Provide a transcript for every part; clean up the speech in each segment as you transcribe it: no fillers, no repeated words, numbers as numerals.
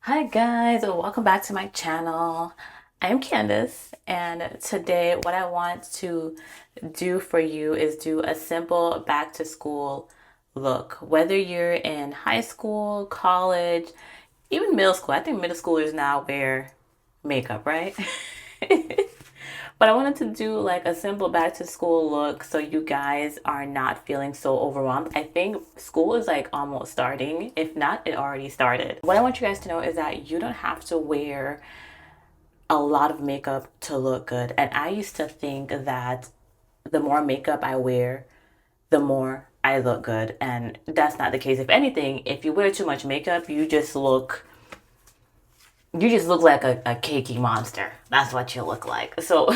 Hi guys, welcome back to my channel. I'm Candace, and today what I want to do for you is do a simple back to school look. Whether you're in high school, college, even middle school. I think middle schoolers now wear makeup, right? But I wanted to do like a simple back to school look so you guys are not feeling so overwhelmed. I think school is like almost starting. If not, it already started. What I want you guys to know is that you don't have to wear a lot of makeup to look good. And I used to think that the more makeup I wear, the more I look good. And that's not the case. If anything, if you wear too much makeup, you just look like a cakey monster. That's what you look like. So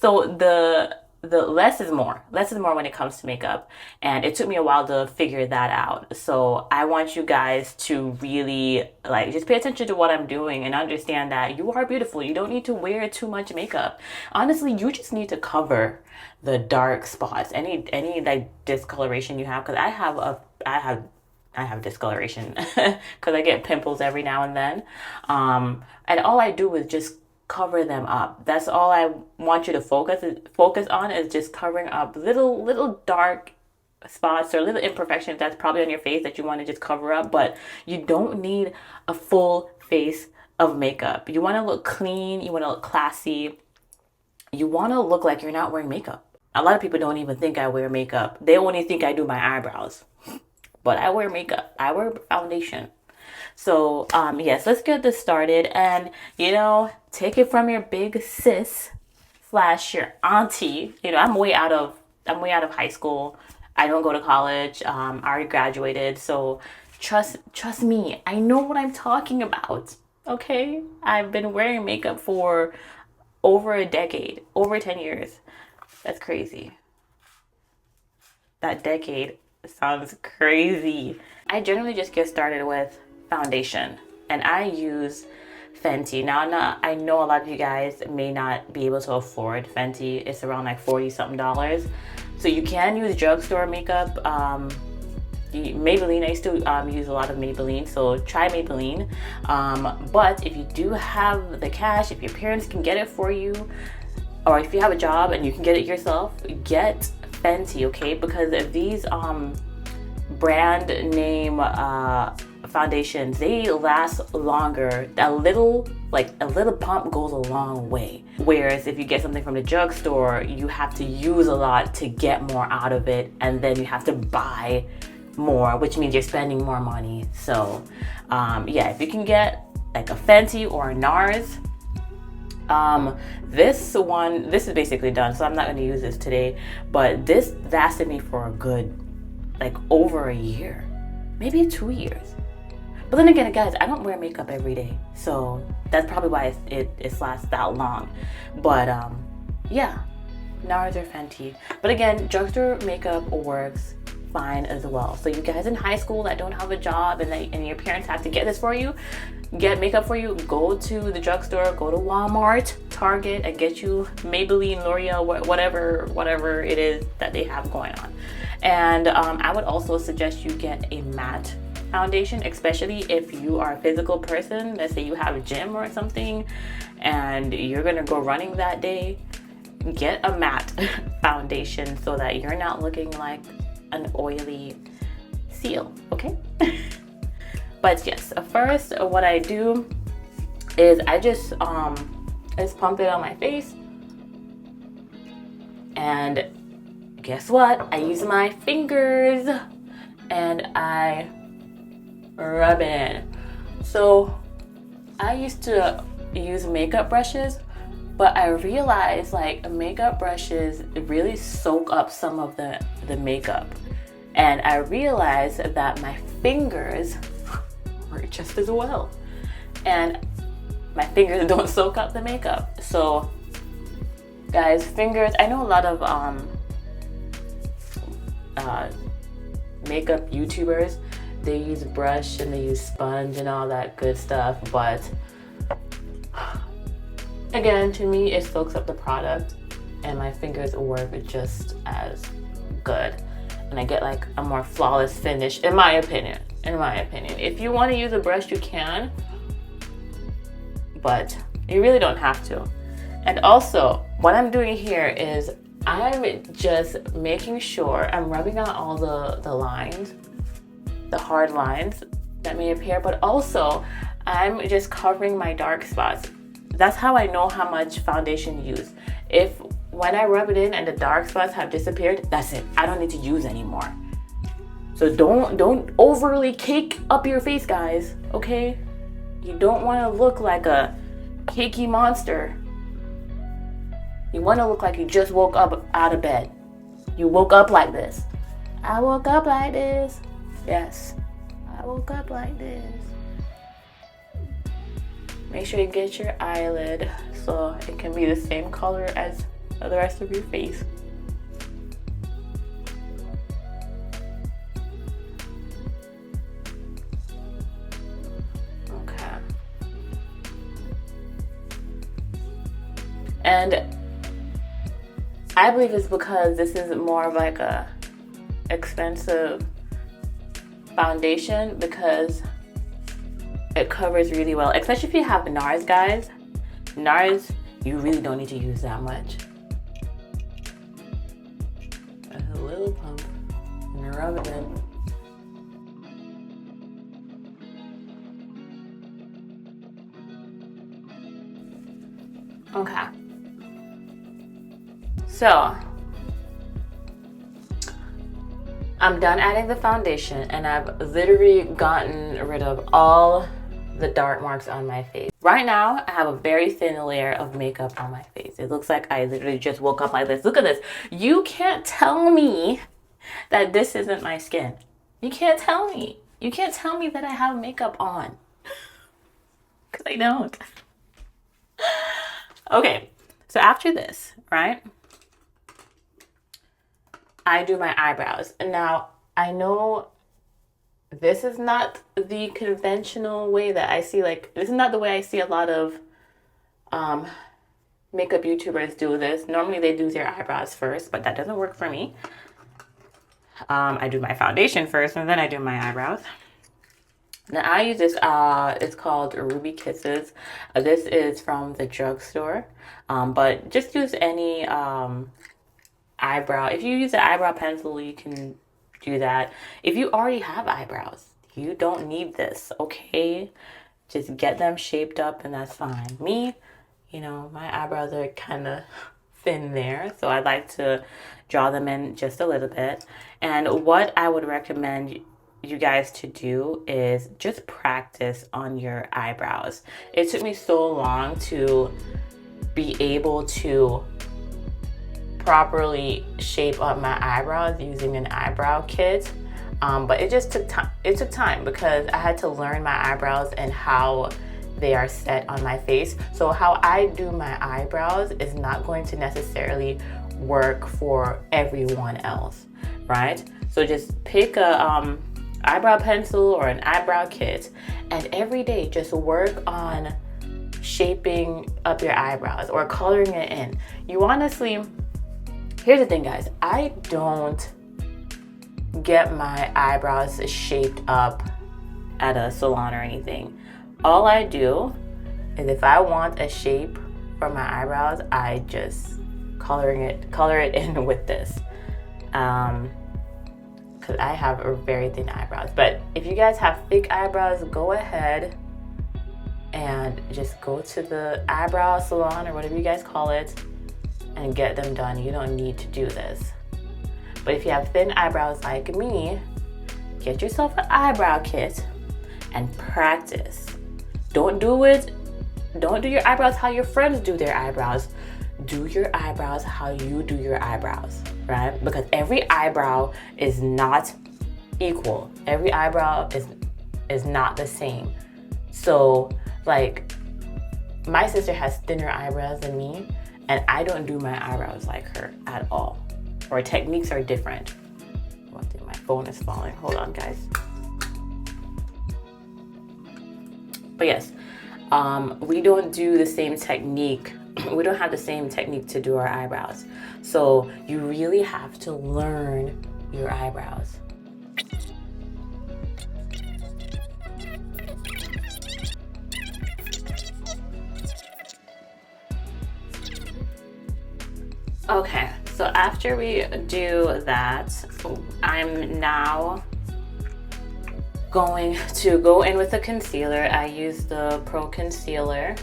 the less is more. Less is more when it comes to makeup. And it took me a while to figure that out. So I want you guys to really like just pay attention to what I'm doing and understand that you are beautiful. You don't need to wear too much makeup. Honestly, you just need to cover the dark spots. Any like discoloration you have, because I have discoloration because I get pimples every now and then. And all I do is just cover them up. That's all I want you to focus on, is just covering up little dark spots or little imperfections that's probably on your face that you want to just cover up. But you don't need a full face of makeup. You want to look clean, you want to look classy, you want to look like you're not wearing makeup. A lot of people don't even think I wear makeup. They only think I do my eyebrows. But I wear makeup. I wear foundation. So, yes, let's get this started. And, take it from your big sis slash your auntie. I'm way out of high school. I don't go to college. I already graduated. So trust me. I know what I'm talking about. Okay? I've been wearing makeup for over a decade, over 10 years. That's crazy. That decade sounds crazy. I generally just get started with foundation, and I use Fenty. Now, I know a lot of you guys may not be able to afford Fenty. It's around like 40 something dollars. So you can use drugstore makeup. Maybelline, I used to use a lot of Maybelline, so try Maybelline. But if you do have the cash, if your parents can get it for you, or if you have a job and you can get it yourself, get Fenty, okay? Because these brand name foundations, they last longer. A little pump goes a long way. Whereas if you get something from the drugstore, you have to use a lot to get more out of it, and then you have to buy more, which means you're spending more money. So yeah, if you can get like a Fenty or a NARS. This is basically done, so I'm not going to use this today, but this lasted me for a good, like, over a year, maybe 2 years. But then again, guys, I don't wear makeup every day, so that's probably why it lasts that long. But yeah, NARS or Fenty. But again, drugstore makeup works fine as well. So you guys in high school that don't have a job and your parents have to get this for you, get makeup for you, go to the drugstore, go to Walmart, Target, and get you Maybelline, L'Oreal, whatever it is that they have going on. And I would also suggest you get a matte foundation, especially if you are a physical person. Let's say you have a gym or something and you're gonna go running that day. Get a matte foundation so that you're not looking like an oily seal, okay? But yes, first what I do is I just pump it on my face, and guess what? I use my fingers and I rub it in. So I used to use makeup brushes, but I realized like makeup brushes really soak up some of the makeup. And I realized that my fingers work just as well. And my fingers don't soak up the makeup. So guys, fingers, I know a lot of makeup YouTubers, they use brush and they use sponge and all that good stuff, but again, to me, it soaks up the product and my fingers work just as good. And I get like a more flawless finish, in my opinion. in my opinion. If you want to use a brush, you can, but you really don't have to. And also, what I'm doing here is I'm just making sure I'm rubbing out all the lines, the hard lines that may appear, but also I'm just covering my dark spots. That's how I know how much foundation to use. If when I rub it in and the dark spots have disappeared, that's it. I don't need to use anymore. So don't overly cake up your face, guys, okay? You don't want to look like a cakey monster. You want to look like you just woke up out of bed. You woke up like this. I woke up like this. Yes, I woke up like this. Make sure you get your eyelid so it can be the same color as the rest of your face. Okay. And I believe it's because this is more of like a expensive foundation, because it covers really well, especially if you have NARS, guys. NARS, you really don't need to use that much. A little pump and rub it in. Okay. So I'm done adding the foundation, and I've literally gotten rid of all the dark marks on my face. Right now, I have a very thin layer of makeup on my face. It looks like I literally just woke up like this. Look at this. You can't tell me that this isn't my skin. You can't tell me. You can't tell me that I have makeup on. Because I don't. Okay, so after this, right? I do my eyebrows. And now, I know this is not the conventional way that I see, like, this is not the way I see a lot of makeup YouTubers do this. Normally they do their eyebrows first, but that doesn't work for me. I do my foundation first, and then I do my eyebrows. Now I use this, it's called Ruby Kisses. This is from the drugstore, but just use any eyebrow. If you use an eyebrow pencil, you can do that. If you already have eyebrows, you don't need this, okay? Just get them shaped up and that's fine. Me, you know, my eyebrows are kind of thin there, so I like to draw them in just a little bit. And what I would recommend you guys to do is just practice on your eyebrows. It took me so long to be able to properly shape up my eyebrows using an eyebrow kit, but it just took time. It took time because I had to learn my eyebrows and how they are set on my face. So how I do my eyebrows is not going to necessarily work for everyone else, right? So just pick a eyebrow pencil or an eyebrow kit, and every day just work on shaping up your eyebrows or coloring it in. You honestly, here's the thing, guys. I don't get my eyebrows shaped up at a salon or anything. All I do is if I want a shape for my eyebrows, I just color it in with this. Because I have very thin eyebrows. But if you guys have thick eyebrows, go ahead and just go to the eyebrow salon or whatever you guys call it and get them done. You don't need to do this. But if you have thin eyebrows like me, get yourself an eyebrow kit and practice. Don't do your eyebrows how your friends do their eyebrows. Do your eyebrows how you do your eyebrows, right? Because every eyebrow is not equal. Every eyebrow is not the same. So, like, my sister has thinner eyebrows than me, and I don't do my eyebrows like her at all. Our techniques are different. Oh, I think my phone is falling. Hold on, guys. But yes, we don't do the same technique. We don't have the same technique to do our eyebrows. So you really have to learn your eyebrows. Okay, so after we do that, I'm now going to go in with a concealer. I use the Pro Concealer,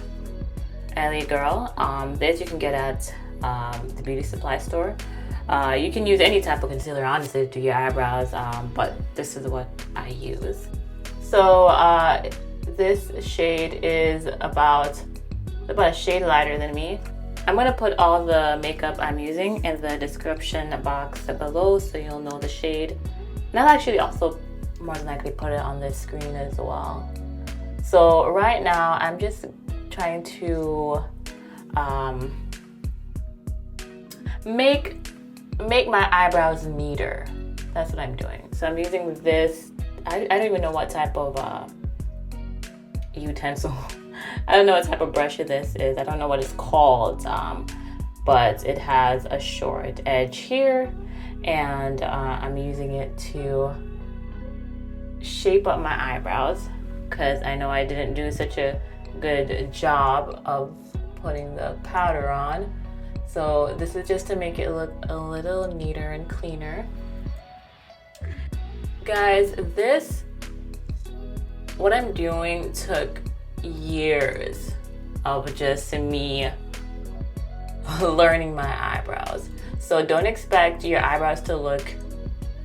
LA Girl. This you can get at the beauty supply store. You can use any type of concealer, honestly, to do your eyebrows, but this is what I use. So this shade is about a shade lighter than me. I'm gonna put all the makeup I'm using in the description box below so you'll know the shade. And I'll actually also more than likely put it on the screen as well. So right now I'm just trying to make my eyebrows neater. That's what I'm doing. So I'm using this, I don't even know what type of utensil. I don't know what type of brush this is. I don't know what it's called, but it has a short edge here, and I'm using it to shape up my eyebrows because I know I didn't do such a good job of putting the powder on. So this is just to make it look a little neater and cleaner. Guys, what I'm doing took years of just me learning my eyebrows. So don't expect your eyebrows to look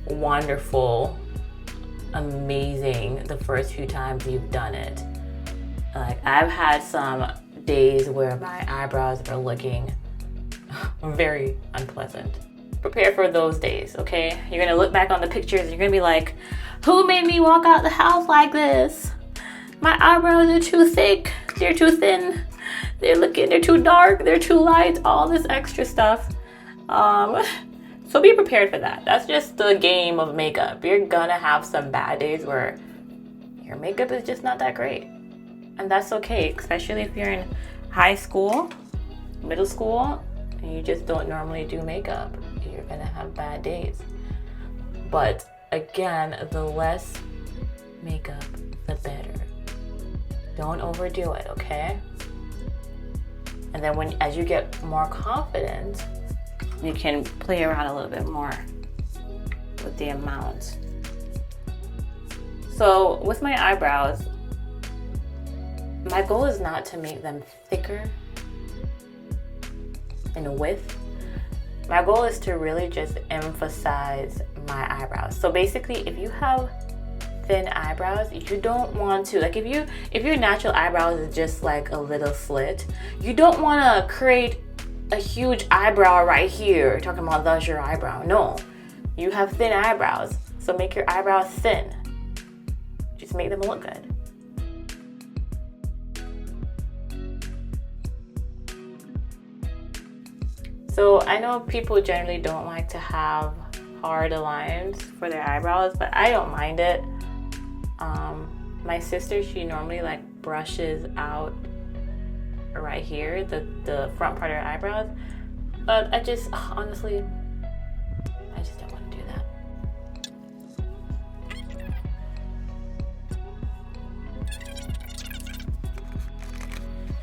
wonderful, amazing the first few times you've done it. Like, I've had some days where my eyebrows are looking very unpleasant. Prepare for those days, okay? You're gonna look back on the pictures and you're gonna be like, who made me walk out the house like this? My eyebrows are too thick, they're too thin, they're too dark, they're too light, all this extra stuff. So be prepared for that. That's just the game of makeup. You're gonna have some bad days where your makeup is just not that great. And that's okay, especially if you're in high school, middle school, and you just don't normally do makeup. You're gonna have bad days. But again, the less makeup, the better. Don't overdo it, okay? And then as you get more confident, you can play around a little bit more with the amount. So with my eyebrows, my goal is not to make them thicker in width. My goal is to really just emphasize my eyebrows. So basically, if you have thin eyebrows, you don't want to, like, if your natural eyebrows is just like a little slit, you don't want to create a huge eyebrow right here talking about that's your eyebrow. No, you have thin eyebrows, so make your eyebrows thin. Just make them look good. So I know people generally don't like to have hard lines for their eyebrows, but I don't mind it. My sister, she normally like brushes out right here, the front part of her eyebrows, but I just, honestly, I just don't want to do that.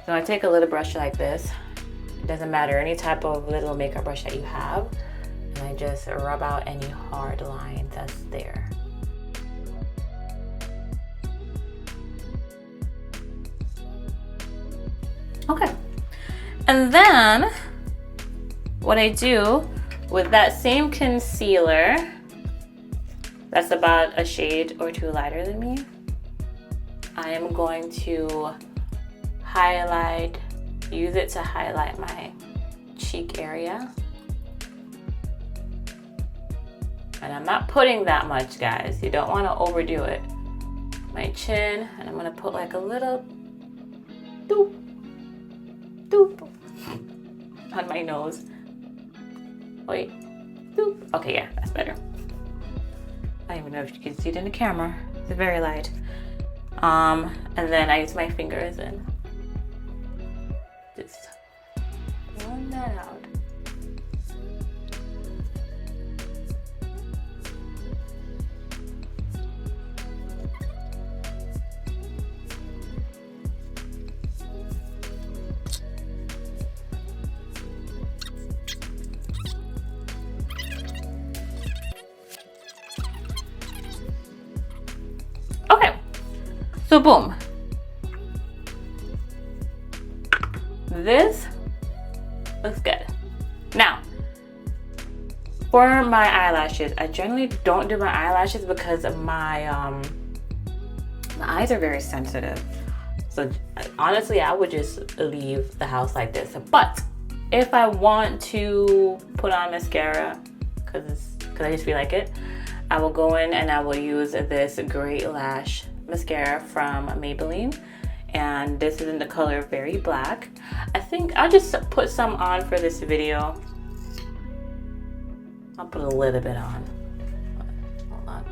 So I take a little brush like this. It doesn't matter, any type of little makeup brush that you have, and I just rub out any hard line that's there. Okay, and then what I do with that same concealer, that's about a shade or two lighter than me, I am going to use it to highlight my cheek area. And I'm not putting that much, guys. You don't want to overdo it. My chin, and I'm gonna put like a little doop, doop on my nose. Wait, doop. Okay, yeah, that's better. I don't even know if you can see it in the camera. It's very light. And then I use my fingers and just blend that out. So boom. This looks good. Now, for my eyelashes, I generally don't do my eyelashes because my eyes are very sensitive. So honestly, I would just leave the house like this. But if I want to put on mascara, because I just feel like it, I will go in and I will use this Great Lash mascara from Maybelline. And this is in the color Very Black. I think I'll just put some on for this video. I'll put a little bit on. Hold on.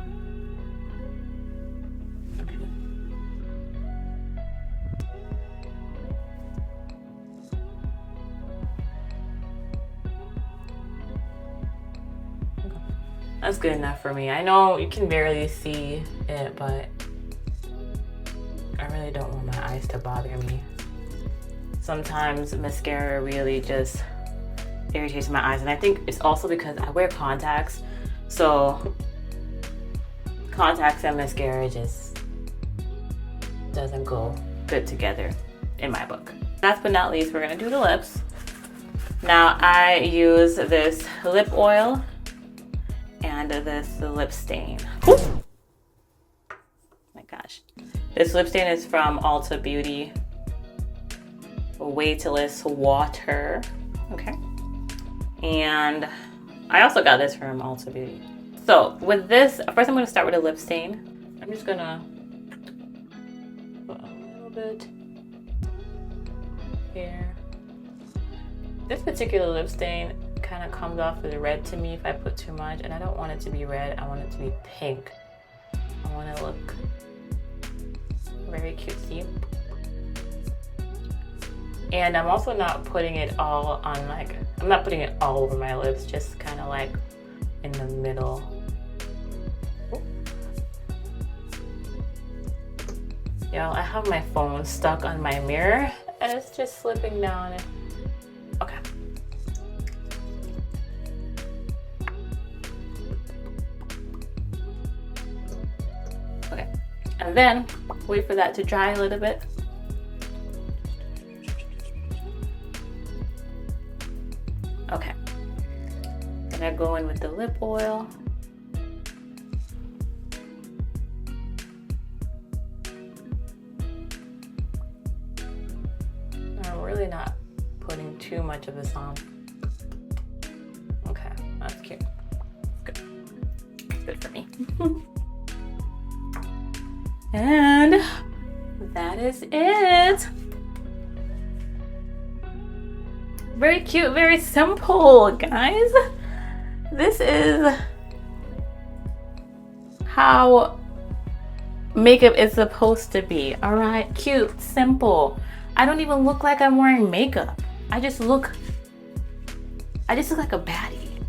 That's good enough for me. I know you can barely see it, but I really don't want my eyes to bother me. Sometimes mascara really just irritates my eyes, and I think it's also because I wear contacts, so contacts and mascara just doesn't go good together in my book. Last but not least, we're gonna do the lips. Now I use this lip oil and this lip stain. Ooh. Oh my gosh. This lip stain is from Ulta Beauty. Weightless Water. Okay. And I also got this from Ulta Beauty. So with this, first I'm going to start with a lip stain. I'm just going to put a little bit here. This particular lip stain kind of comes off as red to me if I put too much, and I don't want it to be red. I want it to be pink. I want to look very cutesy. And I'm also not putting it all on, like, I'm not putting it all over my lips, just kind of like in the middle. Y'all, I have my phone stuck on my mirror and it's just slipping down. Okay. Okay. And then wait for that to dry a little bit. Okay. Then I go in with the lip oil. I'm really not putting too much of this on. Okay, that's cute. Good. Good for me. And that is it. Very cute, very simple, guys. This is how makeup is supposed to be. All right, cute, simple. I don't even look like I'm wearing makeup. I just look like a baddie,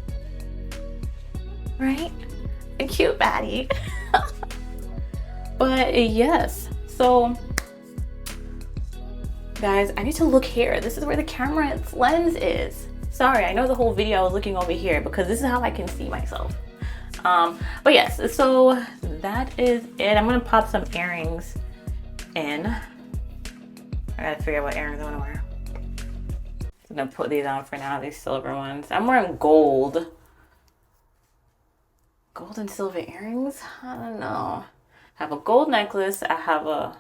right? A cute baddie. But yes, so guys, I need to look here. This is where the camera's lens is. Sorry, I know the whole video I was looking over here because this is how I can see myself. But yes, so that is it. I'm gonna pop some earrings in. I gotta figure out what earrings I wanna wear. I'm gonna put these on for now, these silver ones. I'm wearing gold. Gold and silver earrings? I don't know. I have a gold necklace. I have a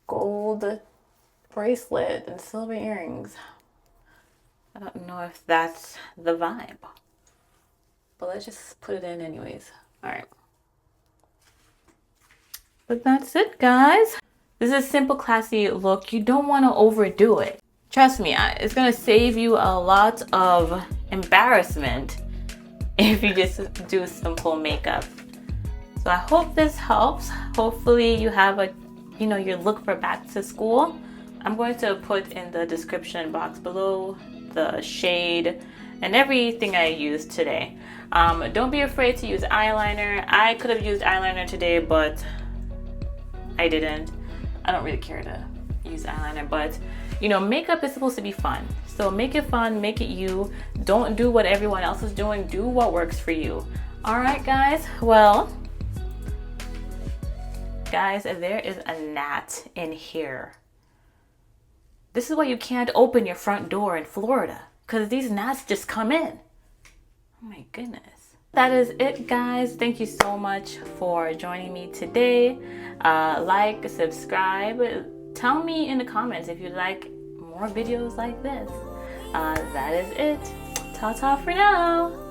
gold bracelet and silver earrings. I don't know if that's the vibe, but let's just put it in anyways. All right. But that's it, guys. This is a simple, classy look. You don't want to overdo it. Trust me, it's gonna save you a lot of embarrassment if you just do simple makeup. So I hope this helps. Hopefully you have your look for back to school. I'm going to put in the description box below the shade and everything I used today. Don't be afraid to use eyeliner. I could have used eyeliner today, but I didn't. I don't really care to use eyeliner, but makeup is supposed to be fun. So make it fun, make it you. Don't do what everyone else is doing. Do what works for you. All right, guys. Well, Guys, there is a gnat in here. This is why you can't open your front door in Florida, because these gnats just come in. Oh my goodness. That is it, guys. Thank you so much for joining me today. Like, subscribe. Tell me in the comments if you'd like more videos like this. That is it. Ta-ta for now.